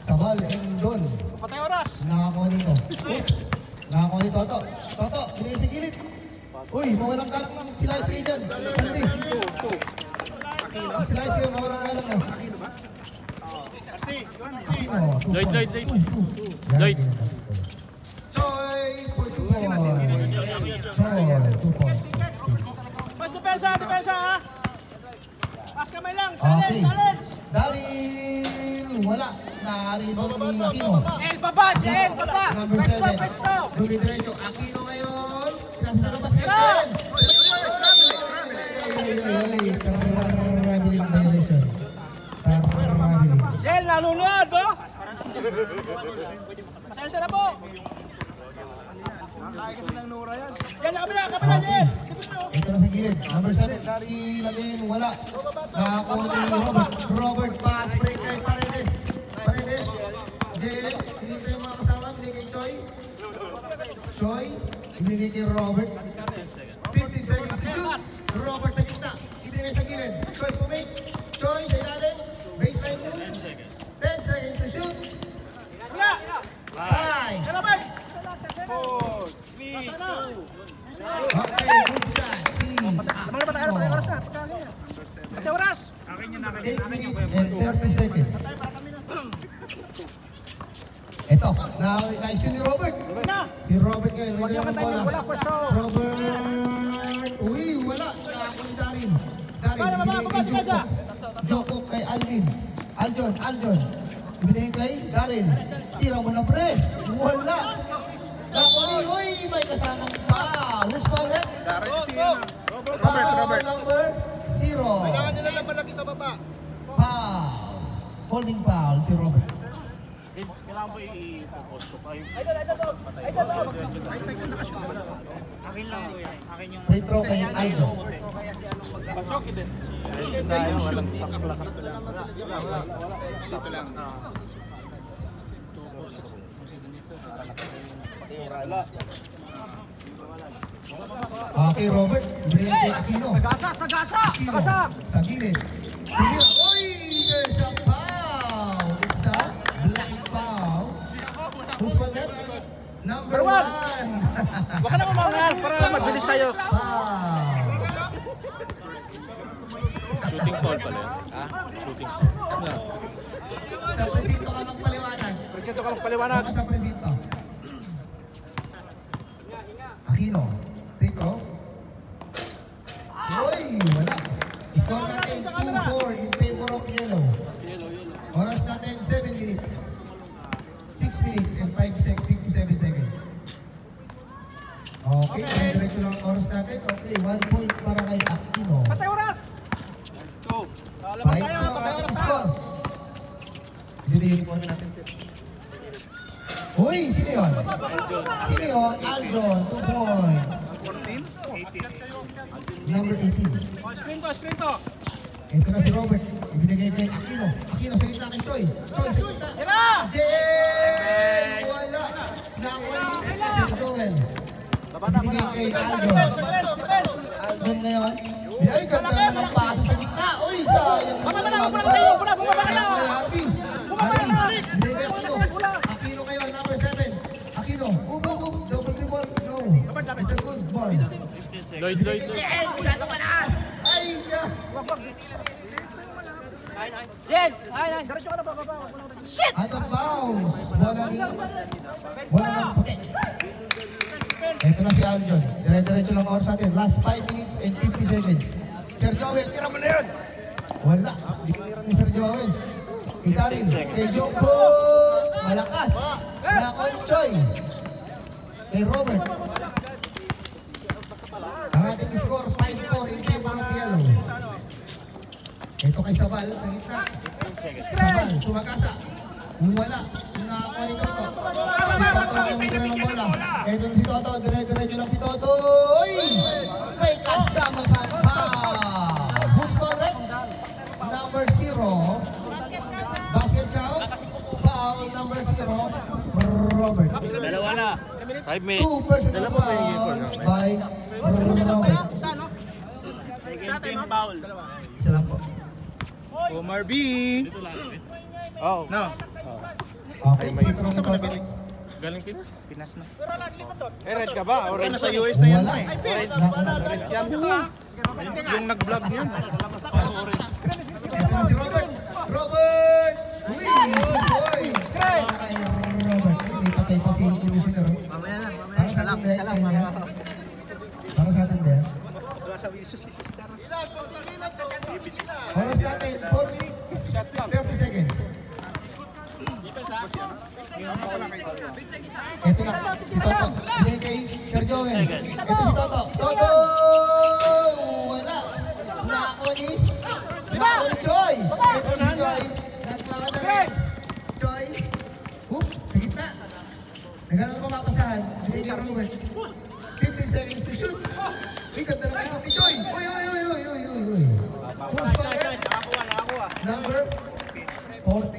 Sabal and Don. Patay oras. Nakakuha nito. Nakakuha ni Toto. Toto, binigay sa gilid. Uy, mawalang galang lang. Silayas kayo dyan. Haldi. Silayas kayo, mawalang galang lang. Lloyd. Lloyd. Choy, for 2 points. Choy, 2 points. Mas depensa ha. Pas kamay lang. Okay. Challenge. Daryl, wala. Na-rebound ni Aquino. El, baba, Jel, baba. Number Presto, 7. presto. Dumidiretso. Aquino ngayon. Nasa labas si Aquino. Traveling violation. Traveling. Jel, nalunod, oh. Pasensya na po. Yan, kabila, Jel. Ito na sa gilid. Number 7, Daryl again, wala. Nakakuha ni Robert. Pass break kay Paredes. Paredes. Jel, pinigay yung mga kasama. Pinigay kay Choy. Choy, pinigay kay Robert. 15 seconds to shoot. Robert sa gitna. Ibigay sa gilid. Choy pumake. Choy sa ilalim. Baseline move. 10 seconds to shoot. Wala. 5. Kalaban. 4, 3, 2. Okay, good shot. Patay oras na. Patay oras. 8 minutes and 30 seconds. Ito, na-ice ni Robert. Si Robert kayo. Huwag niyo katayin, wala presto. Robert. Uy, wala. Nakakuha ni Darin. Darin, ibinigay kay Joko. Joko kay Alvin. Aljon. Ibinigay kay Darin. Tira mo na pre. Wala. Uy, may kasamang foul. Who's foul eh? Robert. Number 0. Kailangan nila lang malaki sa baba. Foul. Holding foul si Robert. Kailangan po i-post ko pa yung... Akin lang po yan. Akin yung... Free throw kay Aljo. Pasok din. Dito lang. Okay, Robert. Ibigay kay Aquino. Sagasa. Aquino. Sa gilid. Uy, there's a foul. It's a black foul. Who's foul that? Number 1. Huwag ka na mamahan para magbilis sa'yo. Foul. Shooting foul pala yun. Ha? Shooting foul. Sa presinto ka magpaliwanag. Presinto ka magpaliwanag. Baka sa presinto. Aquino. Rico. Uy, wala. Score natin 2-4 in favor of yellow. Oras natin 7 minutes. 6 minutes and 57 seconds. Okay, diretso lang ang oras natin. Okay, 1 point para kay Aquino. Patay oras. 5 para ating score. Dito yung uniform natin, sir. Uy, sino yun? Sino yun? Aljon, 2 points. Number 18. Screen to. Ito na si Robert. Ibinigay kay Aquino. Aquino sa gitna kay Choy. Choy sa gitna. Jel! Wala. Nakuha ni Sir Joel. Ibinigay kay Aljon. Aljon ngayon. Ay, ganda naman ang paso sa gitna. Uy, sayang. Harvey. Ibinigay kay Aquino. Aquino ngayon, number 7. Aquino. Boom. Double dribble. No. It's a good ball. Lloyd. Ay, Jen! Ay, diretso ka na bababa. Shit! out of bounds. Wala ng puti. Ito na si Aljon. Dire-diretso lang oras natin. Last 5 minutes and 50 seconds. Sir Joel, tira mo na yun. Wala. Binira ni Sir Joel. Kita rin. Kay Joko. Malakas. Nako ni Choy. Kay Robert. Ang ating score 5-4 in favor of yellow. Ito kay Sabal. Sa gitna. Sabal. Sumagasa. Wala. Nakakuha ni Toto. Si Toto ang umigil ng bola. Ito si Toto. Dire-diretso lang si Toto. Uy! May kasama kang foul. Who's foul red? Number 0. Basket count. Foul number 0. Robert. Dalawa na. 5 minutes. 2 personal foul by Robert. Second foul. Isa lang po. Omar B. Oh. No. Okay, may ito ng Toto. Galing Pinas? Pinas na. red ka ba? Or nasa US na yan Wala. eh. Orange. Yan. Yung nag-vlog niyan. Ito na si Robert. Robert! Uy! Boy! Kay Robert. May patay pa si Commissioner. Mamaya lang. Isa lang. Para sa atin din. Oras natin, 4 minutes, 30 seconds. Ito na, si Toto. Bigay kay Sir Joel. Ito si Toto. Toto! Wala. Nako ni Choi. Ito si Choi. Nagmamadali. Choi. Hook, sa gitna. Naghanap pa mapasahan. Bigay kay Robert. 15 seconds to shoot. Bigat na naman ito, Choi. Uy. Who's correct? Number 14.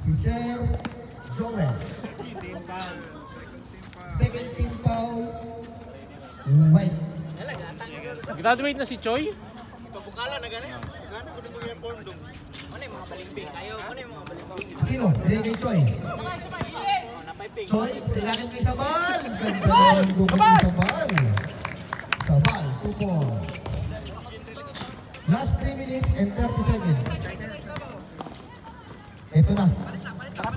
Si Sir Joel. Second team foul. White. Graduate na si Choi? Sino? Bigay kay Choi. Choi, kailangan kay Sabal. Ganda naman gugol kay Sabal. Sabal, 2 points. Last 3 minutes and 30 seconds. Ito na.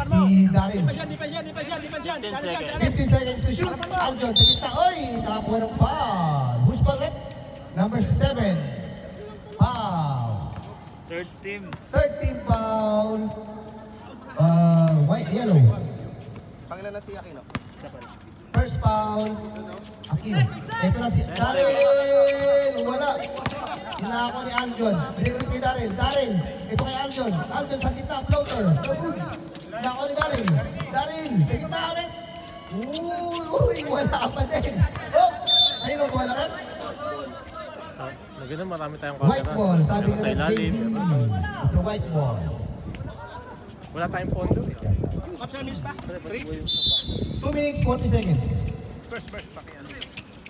Si Daryl. Di pa siya. 15 seconds to shoot. Aljon, sa gitna. Oy, nakakuha ng foul. Who's correct? Number 7. Foul. Third team. 13 foul. White, yellow. Pangilan na si Aquino. First foul. Aquino. Ito na si Daryl. Wala. Hinako ni Aljon. Binigay kay Daryl. Daryl. Ito kay Aljon. Aljon sa gitna. Floater. No good. Hinako ni Daryl. Daryl. Sa gitna ulit. Uy. Wala pa din. Oh. Ayun ang wala rin. Nagano marami tayong White ball. Sabi Meron ko sa ng ilalim. JC. It's a white ball. Wala tayong pondo. 2 minutes, 40 seconds.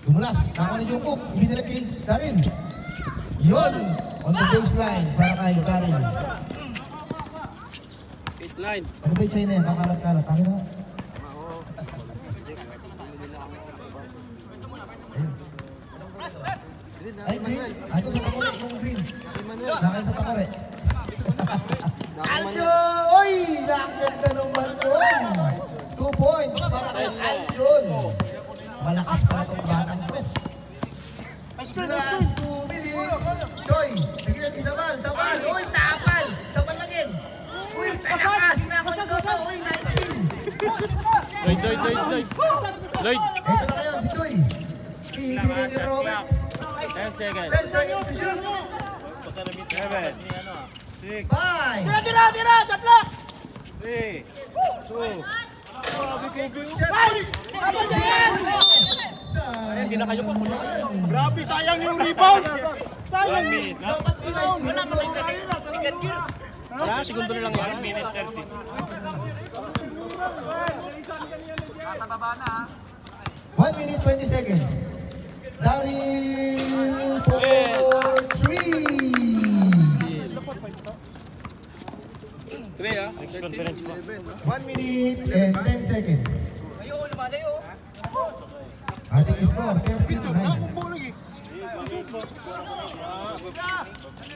Dumulas. Nako ni Jungkook. Ibinilag kay Daryl. Yun. On the baseline para kay Daryl. 8-9. Ano ba yung China yan? Kakalat-kalat. Ano na? Ay, green. Ito sa takore. Kung green. Nakain sa takore. Aljo! Uy! Nakaganda naman doon. 2 points para kay Aljon. Malakas para itong batang to. Last 2 minutes. Choy! Nagilan kay Sabal. Sabal! Uy! Tapal! Sabal lagin! Uy! Palakas! Nako na Toto! Uy! Nice kill! Lloyd. Ito na kayo, si Choy. Ibigay ni Robert. 10 seconds. 10 seconds to shoot. 7. 5. Tira! Tatlo! 3, 2. Ayan, ginakayo pa. Grabe, sayang yung rebound. 1 minute. No? Dapat pinay. Wala pa rin Wala, segundo na lang yan. 1 minute 30. 1 minute 20 seconds. Daryl for 3. 3 ah. Next conference po. 1 minute and 10 seconds. Malayo. Ating score, 39.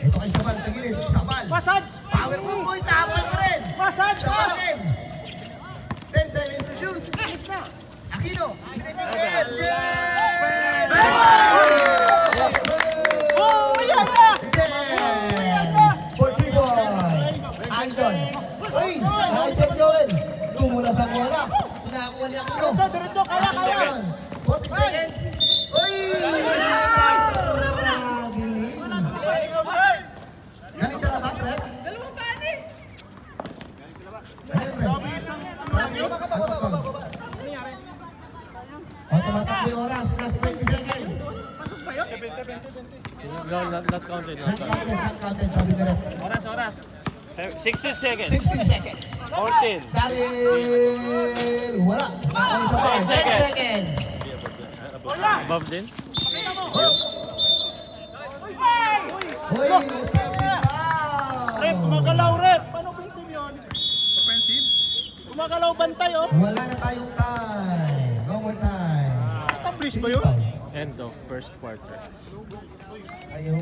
Ito kay Sabal, sa gilid. Sabal. Pasad! Power move, boy. Tapal pa rin. Pasad! Sabal again. 10 seconds to shoot. Aquino. Binigyan. For 3 points. Aljon. Uy, nakisip Joel. Tumula sa bola. Sinakuha ni Aquino. Diretso, kaya. 40 seconds. Uy! Galing sa labas, Rep? Dalawang pani. Tumatakbo yung oras. Last 20 seconds. No, not counted. Not counted, sabi ni Rep. Oras. 16 seconds. 16 seconds. 14. Daryl! Wala. Nakakali sa bar. 10 seconds. Above din. Uy, offensive foul. Magalaw, Rep! Paano offensive yun? Gumagalaw bantay, oh. Wala na tayong time. No more time. Establish ba yun? End of first quarter. Ayaw.